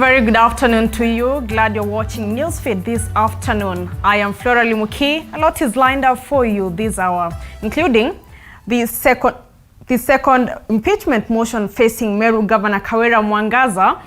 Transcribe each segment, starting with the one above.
very good afternoon to you. Glad you're watching Newsfeed this afternoon. I am Flora Limuki. A lot is lined up for you this hour, including the second impeachment motion facing Meru Governor Kawira Mwangaza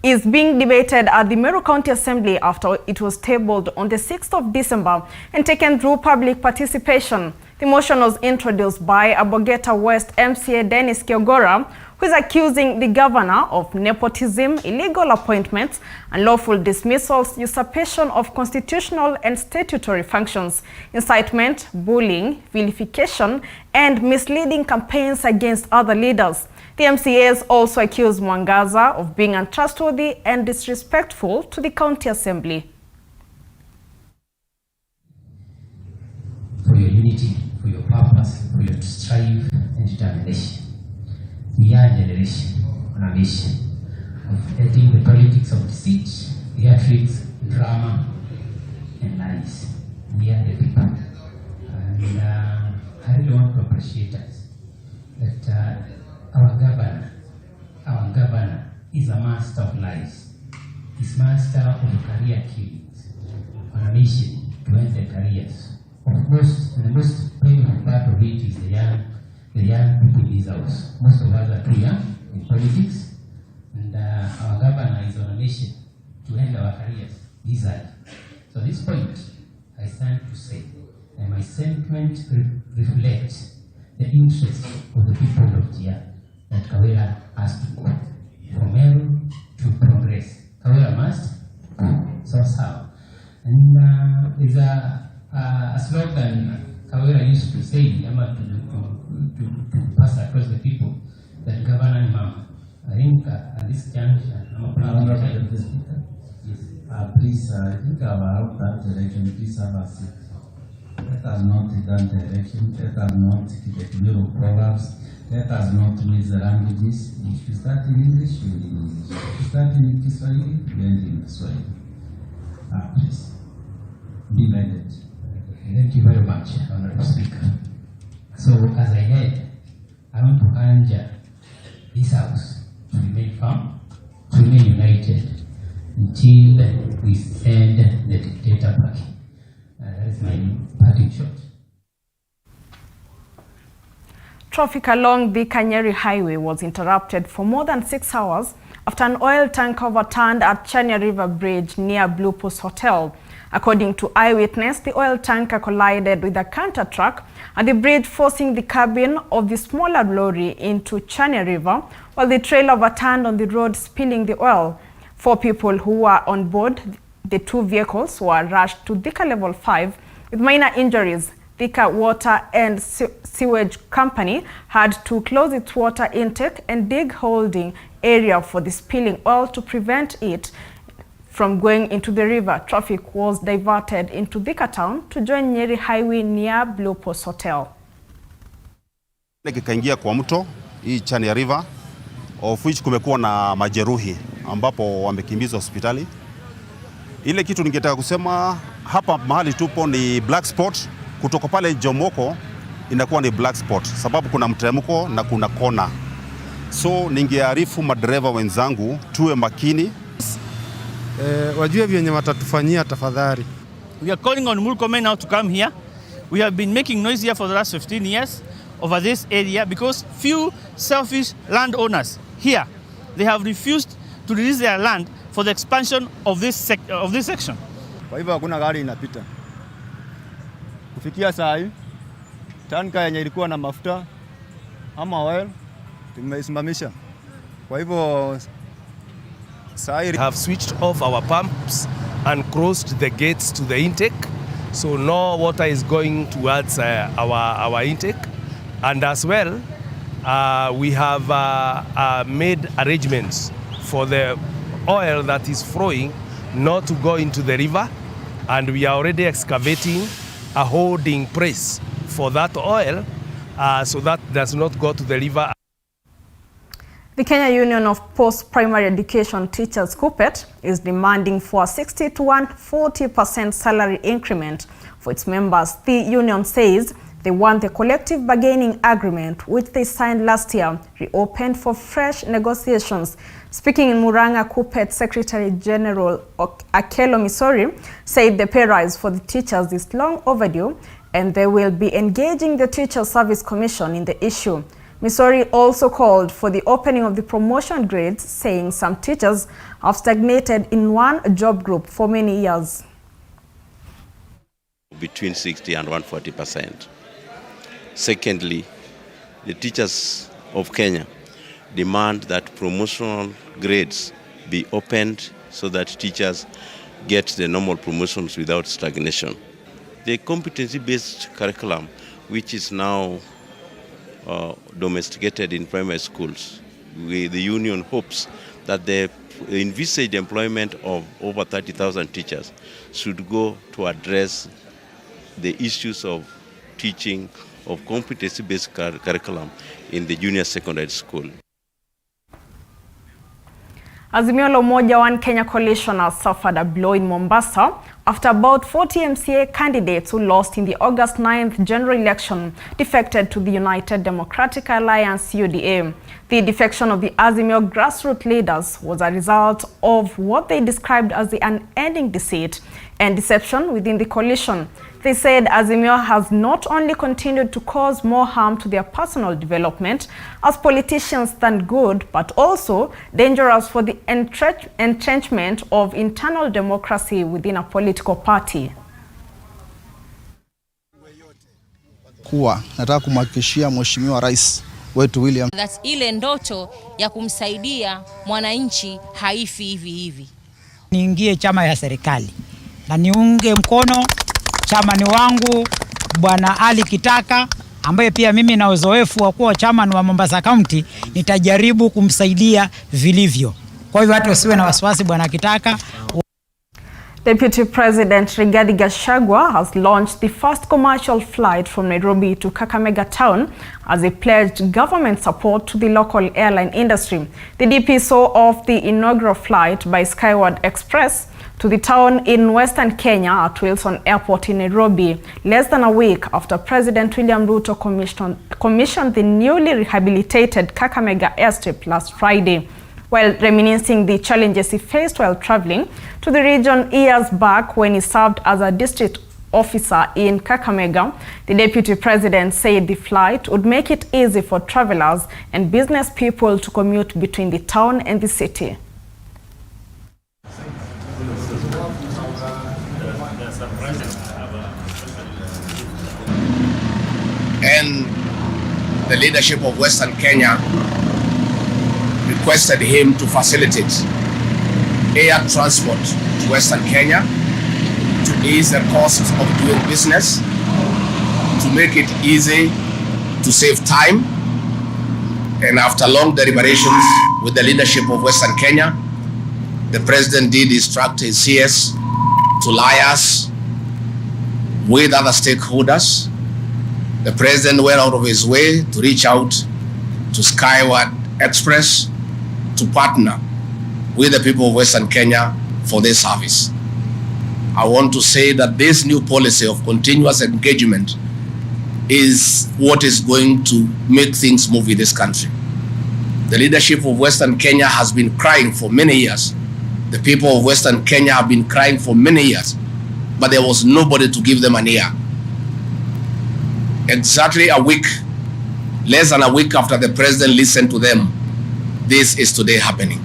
is being debated at the Meru County Assembly after it was tabled on the 6th of December and taken through public participation. The motion was introduced by Abogeta West MCA Dennis Kiogora, who is accusing the governor of nepotism, illegal appointments, unlawful dismissals, usurpation of constitutional and statutory functions, incitement, bullying, vilification, and misleading campaigns against other leaders. The MCAs also accused Mwangaza of being untrustworthy and disrespectful to the county assembly. For your unity, for your purpose, for your strive and determination. We are a generation on a mission of ending the politics of deceit, theatrics, drama, and lies. We are the people. And I really want to appreciate us that our governor is a master of lies. He's master of career killings on a mission to end the careers. Of course, the most painful part of it is the young people in this house. Most of us are too young in politics, and our governor is on a mission to end our careers this early. So at this point, I stand to say that my sentiment reflects the interest of the people of Tia, that Kawira has to go from Meru to progress. Kawira must go. So how? And there's a slogan Kawira used to say, to pass across the people, that governor and mama. I think at this juncture, I'm a proud of the speaker. Yes. Please, I think about that election, please have a seat. Let us not done the election, let us not get new proverbs, let us not miss the languages. If you start in English, you in English. If you start in Kiswahili, you end in Kiswahili. Please, be minded. Thank you very much, Honorable Speaker. So, as I head, I want to conjure this House to remain firm, to remain united until we end the dictator party. That is my parting shot. Traffic along the Kanyeri Highway was interrupted for more than 6 hours after an oil tank overturned at Chania River Bridge near Blue Post Hotel. According to eyewitness, the oil tanker collided with a canter truck at the bridge, forcing the cabin of the smaller lorry into Chania River, while the trailer overturned on the road, spilling the oil. 4 people who were on board the 2 vehicles were rushed to Thika Level 5 with minor injuries. Thika Water and Sewage Company had to close its water intake and dig holding area for the spilling oil to prevent it from going into the river. Traffic was diverted into Thika Town to join Nyeri Highway near Blue Post Hotel. Kikaingia kwa mto hii Chania River, of which kumekuwa na majeruhi ambapo wamekimbizwa hospitali. Ile kitu ningetaka kusema hapa mahali tupo ni black spot. Kutoka pale Jomoko inakuwa ni black spot sababu kuna mteremko na kuna kona. So ningearifu madereva wenzangu tuwe makini. Wajue vyenye watatufanyia tafadhali. We are calling on Murkomen now to come here. We have been making noise here for the last 15 years over this area because few selfish landowners here, they have refused to release their land for the expansion of this section. Kwa hivyo hakuna gari inapita. Kufikia saa hii, tanka yenye ilikuwa na mafuta ama oil tumeisimamisha. Kwa hivyo we have switched off our pumps and closed the gates to the intake, so no water is going towards our intake. And as well, we have made arrangements for the oil that is flowing not to go into the river, and we are already excavating a holding place for that oil so that does not go to the river. The Kenya Union of Post-Primary Education Teachers (KUPPET) is demanding for a 60 to 140% salary increment for its members. The union says They want the collective bargaining agreement, which they signed last year, reopened for fresh negotiations. Speaking in Murang'a, Kuppet Secretary General Akelo Misori said the pay rise for the teachers is long overdue and they will be engaging the Teacher Service Commission in the issue. Misori also called for the opening of the promotion grades, saying some teachers have stagnated in one job group for many years. Between 60 and 140%. Secondly, the teachers of Kenya demand that promotional grades be opened so that teachers get the normal promotions without stagnation. The competency-based curriculum, which is now domesticated in primary schools, the union hopes that the envisaged employment of over 30,000 teachers should go to address the issues of teaching of competency-based curriculum in the junior secondary school. Azimio la Umoja One Kenya Coalition has suffered a blow in Mombasa after about 40 MCA candidates who lost in the August 9th general election defected to the United Democratic Alliance UDA. The defection of the Azimio grassroots leaders was a result of what they described as the unending deceit and deception within the coalition. They said Azimio has not only continued to cause more harm to their personal development as politicians than good, but also dangerous for the entrenchment of internal democracy within a political party. Nataka kumhakikishia Mheshimiwa Rais wetu William that ile ndoto ya kumsaidia mwananchi haifi hivi hivi. Niingie chama ya serikali na niunge mkono chamani wangu Bwana Ali Kitaka, ambaye pia mimi na uzoefu wa kuwa chamani wa Mombasa County. Nitajaribu kumsaidia vilivyo. Kwa hivyo watu wasiwe na wasiwasi Bwana Kitaka. Deputy President Rigathi Gachagua has launched the first commercial flight from Nairobi to Kakamega town as he pledged government support to the local airline industry. The DP saw off the inaugural flight by Skyward Express to the town in Western Kenya at Wilson Airport in Nairobi, less than a week after President William Ruto commissioned the newly rehabilitated Kakamega airstrip last Friday. While reminiscing the challenges he faced while traveling to the region years back when he served as a district officer in Kakamega, the deputy president said the flight would make it easy for travelers and business people to commute between the town and the city. And the leadership of Western Kenya requested him to facilitate air transport to Western Kenya to ease the costs of doing business, to make it easy, to save time. And after long deliberations with the leadership of Western Kenya, the president did instruct his CS to liaise with other stakeholders. The president went out of his way to reach out to Skyward Express to partner with the people of Western Kenya for this service. I want to say that this new policy of continuous engagement is what is going to make things move in this country. The leadership of Western Kenya has been crying for many years. The people of Western Kenya have been crying for many years, but there was nobody to give them an ear. Exactly a week, less than a week after the president listened to them, this is today happening.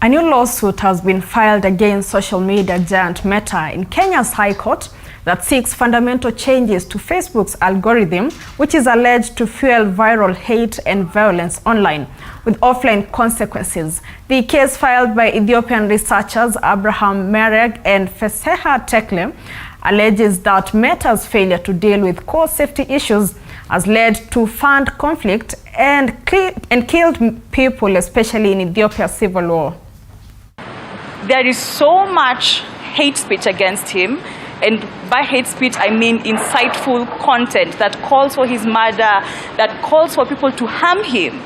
A new lawsuit has been filed against social media giant Meta in Kenya's High Court that seeks fundamental changes to Facebook's algorithm, which is alleged to fuel viral hate and violence online, with offline consequences. The case filed by Ethiopian researchers Abraham Mereg and Feseha Tekle alleges that Meta's failure to deal with core safety issues has led to fund conflict and killed people, especially in Ethiopia's civil war. There is so much hate speech against him, and by hate speech I mean insightful content that calls for his murder, that calls for people to harm him,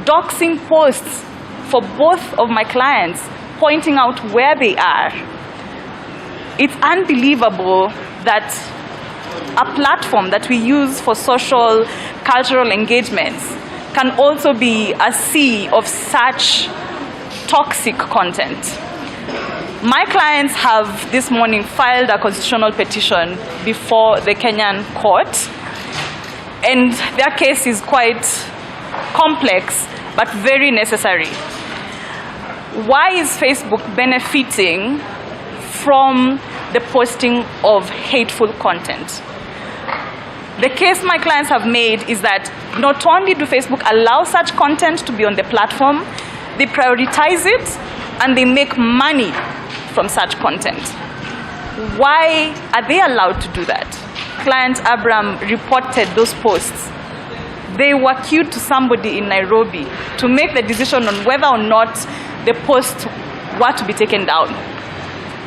doxing posts for both of my clients, pointing out where they are. It's unbelievable that a platform that we use for social, cultural engagements can also be a sea of such toxic content. My clients have this morning filed a constitutional petition before the Kenyan court, and their case is quite complex but very necessary. Why is Facebook benefiting from the posting of hateful content? The case my clients have made is that not only do Facebook allow such content to be on the platform, they prioritize it and they make money from such content. Why are they allowed to do that? Client Abraham reported those posts. They were queued to somebody in Nairobi to make the decision on whether or not the posts were to be taken down.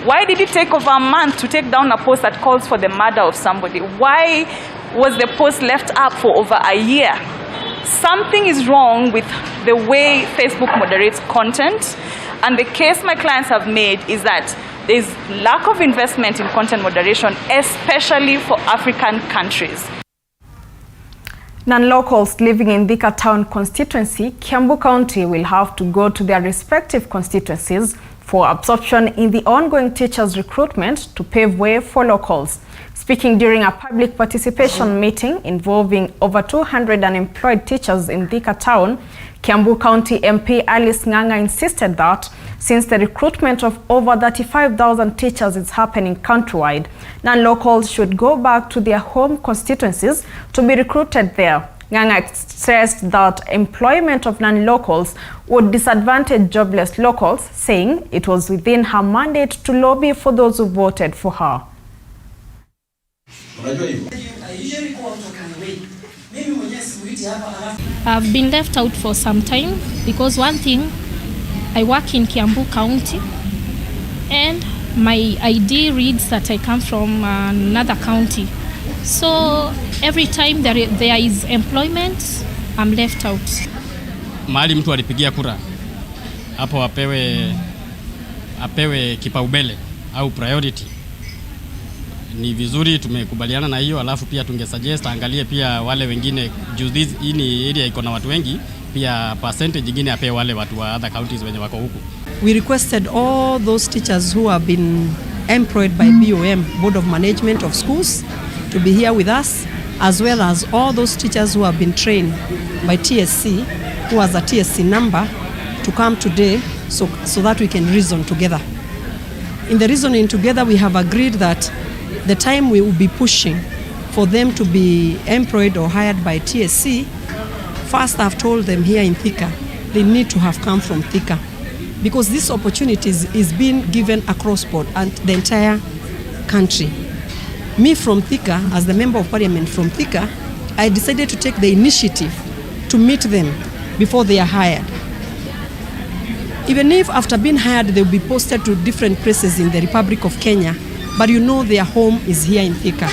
Why did it take over a month to take down a post that calls for the murder of somebody? Why was the post left up for over a year? Something is wrong with the way Facebook moderates content, and the case my clients have made is that there is lack of investment in content moderation, especially for African countries. Non-locals living in Thika Town constituency, Kiambu County, will have to go to their respective constituencies for absorption in the ongoing teachers' recruitment to pave way for locals. Speaking during a public participation meeting involving over 200 unemployed teachers in Thika Town, Kiambu County MP Alice Ng'ang'a insisted that since the recruitment of over 35,000 teachers is happening countrywide, non-locals should go back to their home constituencies to be recruited there. Ng'ang'a stressed that employment of non-locals would disadvantage jobless locals, saying it was within her mandate to lobby for those who voted for her. I've been left out for some time because one thing, I work in Kiambu County and my ID reads that I come from another county. So every time there is employment, I'm left out. Mahali mtu alipigia kura, hapo apewe kipaumbele au priority. Ni vizuri tumekubaliana na hiyo, alafu pia tungesuggest angalie pia wale wengine juu hii ni area iko na watu wengi, pia percentage nyingine apewe wale watu wa other counties wenye wako huku. We requested all those teachers who have been employed by BOM, Board of Management of Schools, to be here with us, as well as all those teachers who have been trained by TSC, who has a TSC number, to come today so that we can reason together. In the reasoning together, we have agreed that the time we will be pushing for them to be employed or hired by TSC, first I've told them here in Thika, they need to have come from Thika, because this opportunity is being given across board and the entire country. Me from Thika, as the Member of Parliament from Thika, I decided to take the initiative to meet them before they are hired. Even if after being hired they will be posted to different places in the Republic of Kenya, but you know their home is here in Thika.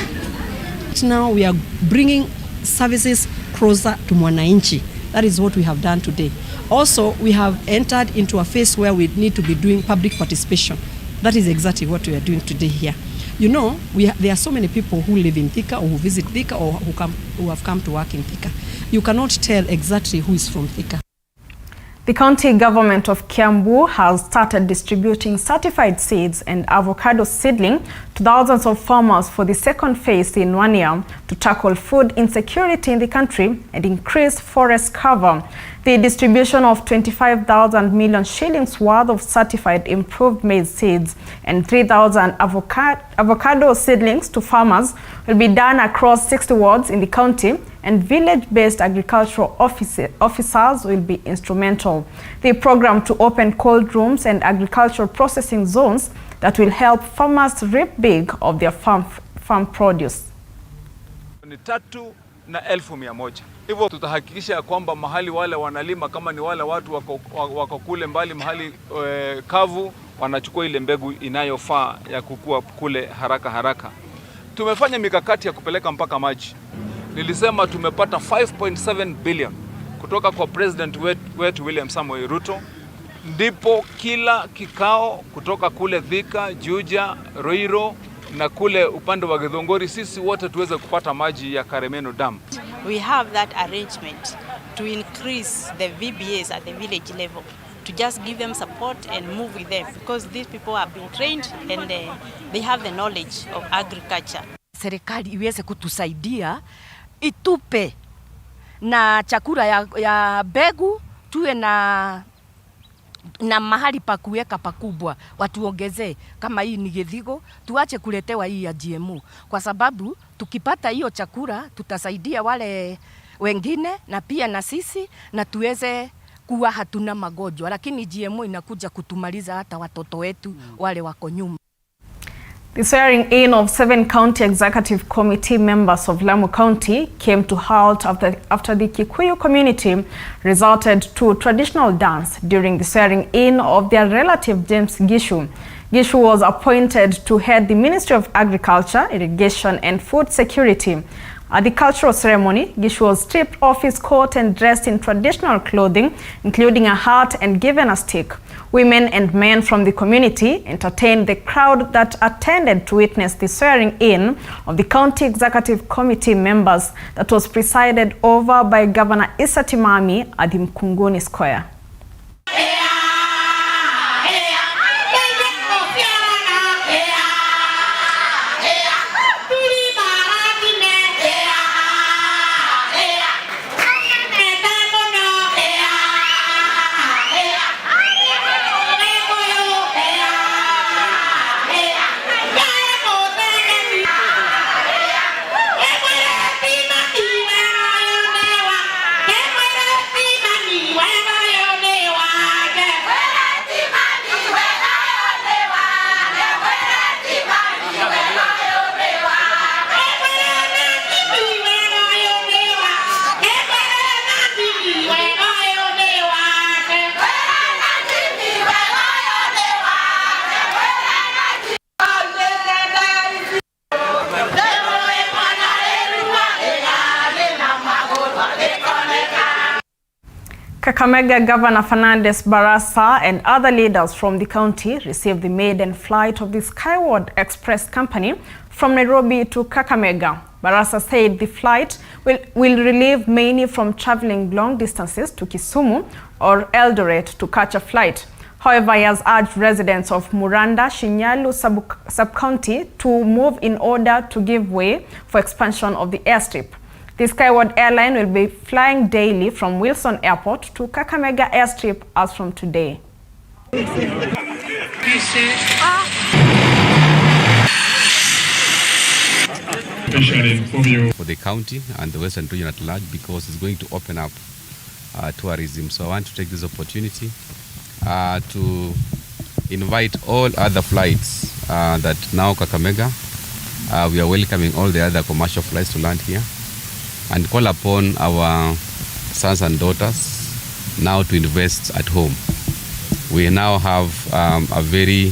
Now we are bringing services closer to Mwananchi. That is what we have done today. Also, we have entered into a phase where we need to be doing public participation. That is exactly what we are doing today here. You know, there are so many people who live in Thika or who visit Thika or who have come to work in Thika. You cannot tell exactly who is from Thika. The county government of Kiambu has started distributing certified seeds and avocado seedling to thousands of farmers for the second phase in 1 year to tackle food insecurity in the country and increase forest cover. The distribution of 25,000 million shillings worth of certified improved maize seeds and 3,000 avocado seedlings to farmers will be done across 60 wards in the county, and village-based agricultural officers will be instrumental. The program to open cold rooms and agricultural processing zones that will help farmers reap big of their farm produce. Ni 3,100,000. Hivyo tutahakikisha kwamba mahali wale wanalima, kama ni wale watu wako kule mbali mahali kavu, wanachukua ile mbegu inayofaa ya kukua kule haraka. Tumefanya mikakati ya kupeleka mpaka maji. Nilisema tumepata 5.7 billion kutoka kwa President wetu William Samoei Ruto. Ndipo kila kikao kutoka kule Thika, Juja, Ruiru, na kule upande wa Githongori sisi wote tuweze kupata maji ya Karemeno Dam. We have that arrangement to increase the VBAs at the village level, to just give them support and move with them, because these people have been trained and they have the knowledge of agriculture. Serikali iweze kutusaidia, itupe na chakula ya mbegu, tuwe na mahali pa kuweka pakubwa, watuongezee. Kama hii ni Githigo, tuache kuletewa hii ya GMO, kwa sababu tukipata hiyo chakula tutasaidia wale wengine na pia na sisi, na tuweze kuwa hatuna magonjwa. Lakini GMO inakuja kutumaliza hata watoto wetu wale wako nyuma. The swearing in of 7 county executive committee members of Lamu County came to halt after the Kikuyu community resorted to traditional dance during the swearing in of their relative James Gishu. Gishu was appointed to head the Ministry of Agriculture, Irrigation and Food Security. At the cultural ceremony, Gishu was stripped of his coat and dressed in traditional clothing, including a hat, and given a stick. Women and men from the community entertained the crowd that attended to witness the swearing in of the County Executive Committee members that was presided over by Governor Issa Timami at the Mkunguni Square. Kakamega Governor Fernandez Barasa and other leaders from the county received the maiden flight of the Skyward Express company from Nairobi to Kakamega. Barasa said the flight will relieve many from traveling long distances to Kisumu or Eldoret to catch a flight. However, he has urged residents of Muranda, Shinyalu sub-county to move in order to give way for expansion of the airstrip. The Skyward airline will be flying daily from Wilson Airport to Kakamega Airstrip as from today. For the county and the Western region at large, because it's going to open up tourism. So I want to take this opportunity to invite all other flights that now Kakamega, we are welcoming all the other commercial flights to land here, and call upon our sons and daughters now to invest at home. We now have a very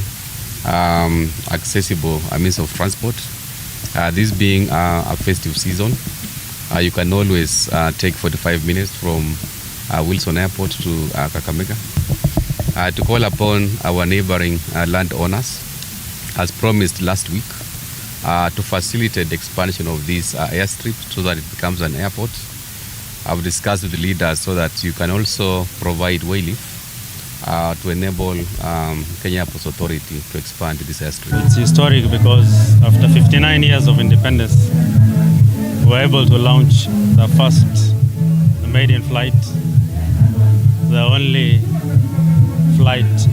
accessible means of transport. This being a festive season, you can always take 45 minutes from Wilson Airport to Kakamega. To call upon our neighboring landowners, as promised last week, to facilitate the expansion of this airstrip so that it becomes an airport. I've discussed with the leaders so that you can also provide waylift to enable Kenya Airports Authority to expand this airstrip. It's historic because after 59 years of independence, we were able to launch the first maiden flight, the only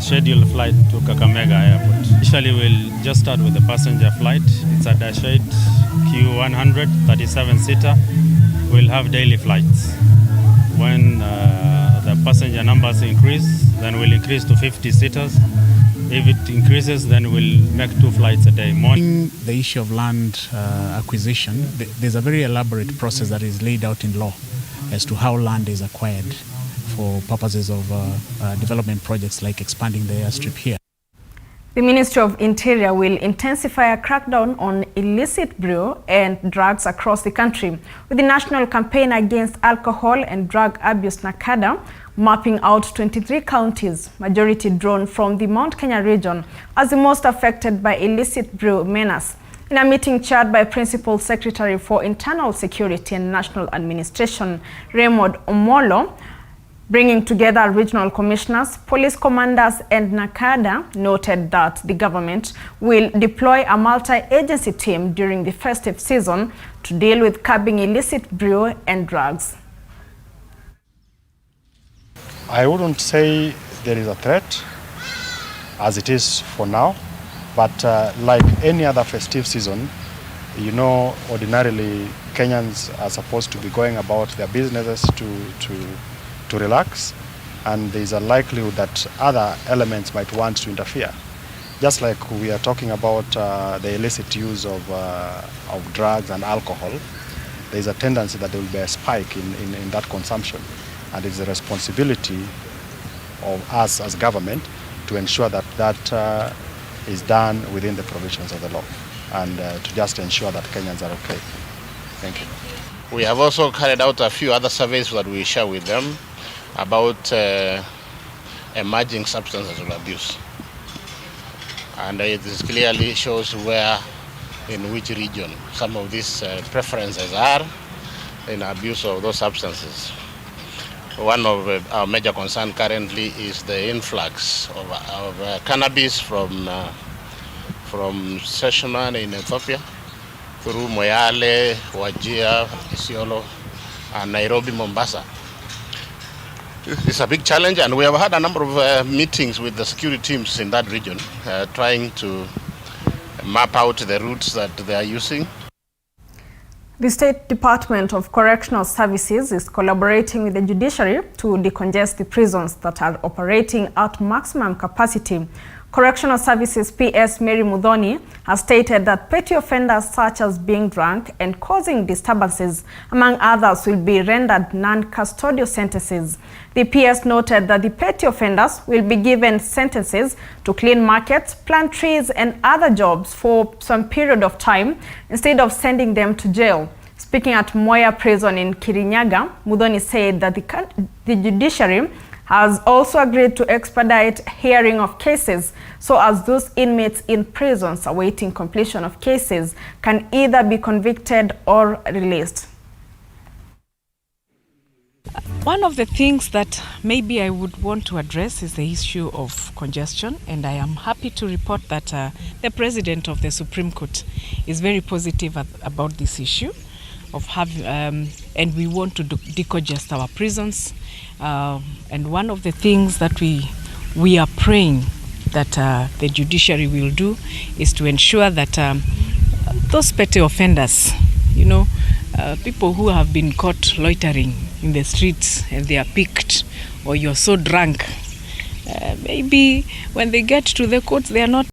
scheduled flight to Kakamega Airport. Initially, we'll just start with the passenger flight. It's a Dash 8 Q100, 37-seater. We'll have daily flights. When the passenger numbers increase, then we'll increase to 50-seaters. If it increases, then we'll make 2 flights a day. The issue of land acquisition, there's a very elaborate process that is laid out in law as to how land is acquired for purposes of development projects like expanding the airstrip here. The Ministry of Interior will intensify a crackdown on illicit brew and drugs across the country, with the national campaign against alcohol and drug abuse NACADA mapping out 23 counties, majority drawn from the Mount Kenya region, as the most affected by illicit brew menace. In a meeting chaired by Principal Secretary for Internal Security and National Administration, Raymond Omolo, bringing together regional commissioners, police commanders and NACADA, noted that the government will deploy a multi-agency team during the festive season to deal with curbing illicit brew and drugs. I wouldn't say there is a threat as it is for now, but like any other festive season, you know, ordinarily Kenyans are supposed to be going about their businesses to relax, and there is a likelihood that other elements might want to interfere. Just like we are talking about the illicit use of drugs and alcohol, there is a tendency that there will be a spike in that consumption, and it's the responsibility of us as government to ensure that that is done within the provisions of the law, and to just ensure that Kenyans are okay. Thank you. We have also carried out a few other surveys that we share with them about emerging substances of abuse, and it clearly shows where, in which region, some of these preferences are in abuse of those substances. One of our major concerns currently is the influx of cannabis from Seshman in Ethiopia through Moyale, Wajir, Isiolo, and Nairobi, Mombasa. It's a big challenge, and we have had a number of meetings with the security teams in that region, trying to map out the routes that they are using. The State Department of Correctional Services is collaborating with the judiciary to decongest the prisons that are operating at maximum capacity. Correctional Services PS Mary Mudhoni has stated that petty offenders such as being drunk and causing disturbances, among others, will be rendered non-custodial sentences. The PS noted that the petty offenders will be given sentences to clean markets, plant trees and other jobs for some period of time instead of sending them to jail. Speaking at Moya Prison in Kirinyaga, Mudhoni said that the judiciary has also agreed to expedite hearing of cases so as those inmates in prisons awaiting completion of cases can either be convicted or released. One of the things that maybe I would want to address is the issue of congestion, and I am happy to report that the President of the Supreme Court is very positive about this issue of having, and we want to decongest our prisons. And one of the things that we are praying that the judiciary will do is to ensure that those petty offenders, you know, people who have been caught loitering in the streets and they are picked, or you're so drunk, maybe when they get to the courts they are not